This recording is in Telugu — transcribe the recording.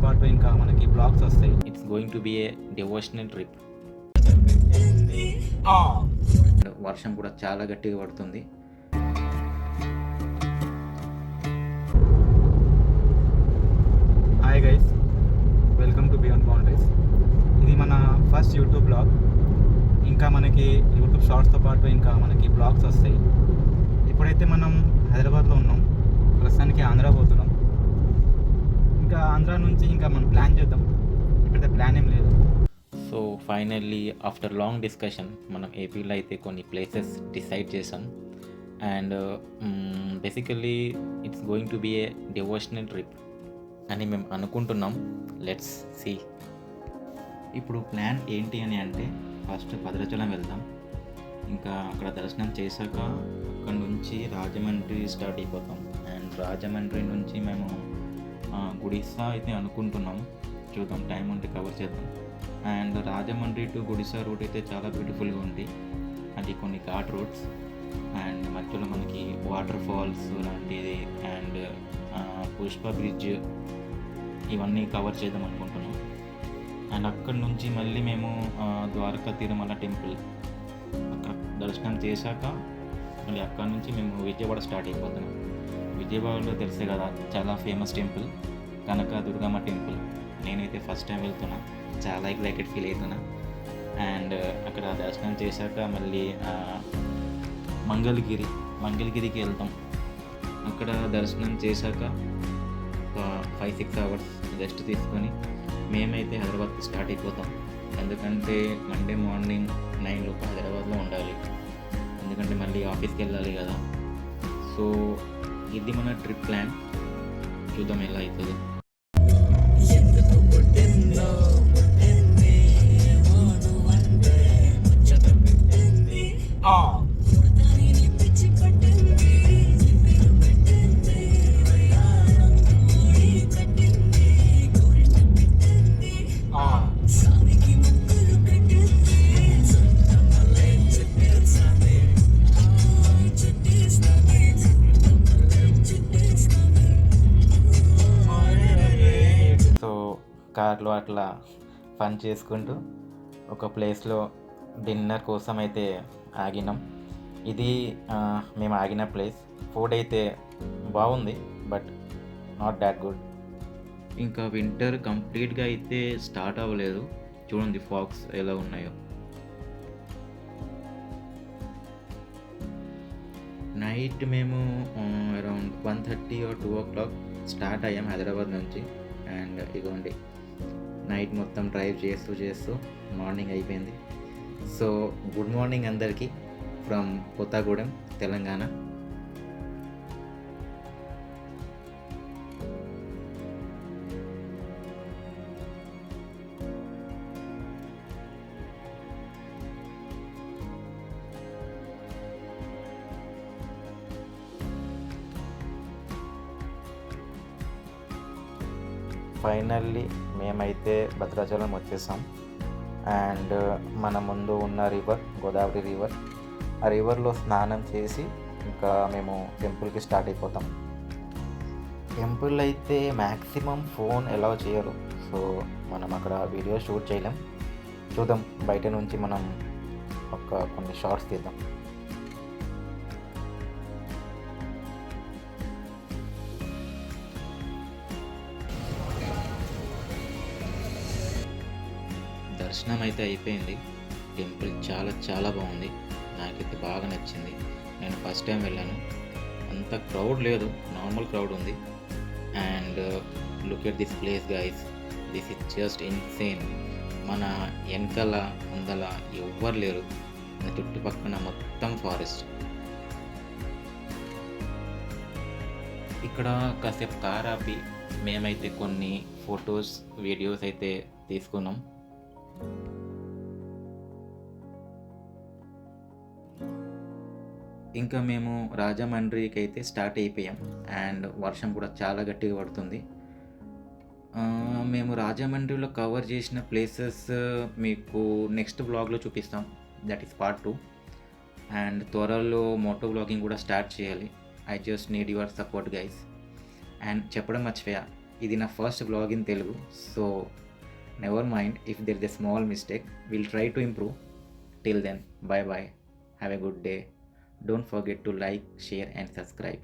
పాటు ఇంకా మనకి బ్లాగ్స్ వస్తాయి. It's going to be A devotional trip. వర్షం కూడా చాలా గట్టిగా పడుతుంది. Hi guys, welcome to beyond boundaries. ఇది మన ఫస్ట్ యూట్యూబ్ బ్లాగ్. ఇంకా మనకి యూట్యూబ్ షార్ట్స్తో పాటు ఇంకా మనకి బ్లాగ్స్ వస్తాయి. ఇప్పుడైతే మనం హైదరాబాద్లో ఉన్నాం, ప్రస్తుతానికి ఆంధ్ర పోతున్నాం. ఇంకా ఆంధ్ర నుంచి ఇంకా మనం ప్లాన్ చేద్దాం. ఇప్పుడైతే ప్లాన్ ఏం లేదు. So finally after long discussion మనం ఏపీలో అయితే కొన్ని ప్లేసెస్ డిసైడ్ చేసాం. And basically it's going to be A devotional trip అని మేము అనుకుంటున్నాం. Let's see. ఇప్పుడు ప్లాన్ ఏంటి అని అంటే, ఫస్ట్ భద్రాచలం వెళ్దాం. ఇంకా అక్కడ దర్శనం చేశాక అక్కడ నుంచి రాజమండ్రి స్టార్ట్ అయిపోతాం. అండ్ రాజమండ్రి నుంచి మేము గుడిసా అయితే అనుకుంటున్నాం. చూద్దాం, టైం ఉంటే కవర్ చేద్దాం. And Rajahmundry to Gudisa route అయితే చాలా బ్యూటిఫుల్గా ఉంది. అది కొన్ని ఘాట్ రూట్స్ అండ్ మధ్యలో మనకి వాటర్ ఫాల్స్ లాంటిది అండ్ పుష్ప బ్రిడ్జ్ ఇవన్నీ కవర్ చేద్దాం అనుకుంటున్నాం. అండ్ అక్కడి నుంచి మళ్ళీ మేము ద్వారకా తిరుమల టెంపుల్ అక్కడ దర్శనం చేశాక మళ్ళీ అక్కడి నుంచి మేము విజయవాడ స్టార్ట్ అయిపోతున్నాం. విజయవాడలో తెలిసే కదా, చాలా famous temple Kanaka Durgamma temple. నేనైతే ఫస్ట్ టైం వెళ్తున్నా, చాలా ఎక్సైటెడ్ ఫీల్ అవుతున్నా. అండ్ అక్కడ దర్శనం చేశాక మళ్ళీ మంగళగిరికి వెళ్తాం. అక్కడ దర్శనం చేశాక ఒక 5-6 అవర్స్ రెస్ట్ తీసుకొని మేమైతే హైదరాబాద్కి స్టార్ట్ అయిపోతాం. ఎందుకంటే మండే మార్నింగ్ 9 లోపు హైదరాబాద్లో ఉండాలి, ఎందుకంటే మళ్ళీ ఆఫీస్కి వెళ్ళాలి కదా. సో ఇది మన ట్రిప్ ప్లాన్. చూద్దాం ఎలా అవుతుంది. కార్లో అట్లా ఫన్ చేసుకుంటూ ఒక ప్లేస్లో డిన్నర్ కోసం అయితే ఆగినాం. ఇది మేము ఆగిన ప్లేస్. ఫుడ్ అయితే బాగుంది, బట్ నాట్ దాట్ గుడ్. ఇంకా వింటర్ కంప్లీట్గా అయితే స్టార్ట్ అవ్వలేదు. చూడండి ఫాగ్స్ ఎలా ఉన్నాయో. నైట్ మేము అరౌండ్ 1:30 or 2 o'clock స్టార్ట్ అయ్యాం హైదరాబాద్ నుంచి. అండ్ ఇదిగోండి, నైట్ మొత్తం డ్రైవ్ చేస్తూ మార్నింగ్ అయిపోయింది. సో గుడ్ మార్నింగ్ అందరికీ ఫ్రమ్ కొత్తగూడెం, తెలంగాణ. ఫైనల్లీ మేమైతే భద్రాచలం వచ్చేసాం. అండ్ మన ముందు ఉన్న రివర్ గోదావరి రివర్. ఆ రివర్లో స్నానం చేసి ఇంకా మేము టెంపుల్కి స్టార్ట్ అయిపోతాం. టెంపుల్ అయితే మ్యాక్సిమం ఫోన్ అలౌ చేయరు, సో మనం అక్కడ వీడియో షూట్ చేయలేం. చూద్దాం, బయట నుంచి మనం కొన్ని షార్ట్స్ తీద్దాం. దర్శనం అయితే అయిపోయింది. టెంపుల్ చాలా బాగుంది, నాకైతే బాగా నచ్చింది. నేను ఫస్ట్ టైం వెళ్ళాను. అంత క్రౌడ్ లేదు, నార్మల్ క్రౌడ్ ఉంది. And look at this place guys, this is just insane. మన వెనకాల ముందల ఎవ్వరు లేరు, మన చుట్టుపక్కల మొత్తం ఫారెస్ట్. ఇక్కడ కాసేపు కార్ ఆపి మేమైతే కొన్ని ఫొటోస్ వీడియోస్ అయితే తీసుకున్నాం. ఇంకా మేము రాజమండ్రికి అయితే స్టార్ట్ అయిపోయాం. అండ్ వర్షం కూడా చాలా గట్టిగా పడుతుంది. మేము రాజమండ్రిలో కవర్ చేసిన ప్లేసెస్ మీకు నెక్స్ట్ బ్లాగ్లో చూపిస్తాం, దట్ ఈస్ పార్ట్ 2. అండ్ త్వరలో మోటో బ్లాగింగ్ కూడా స్టార్ట్ చేయాలి. I just need your support guys. And చెప్పడం మర్చిపోయా, ఇది నా first blog in Telugu, so never mind if there is a small mistake. Will try to improve. Till then, bye bye. Have a good day. Don't forget to like, share and subscribe.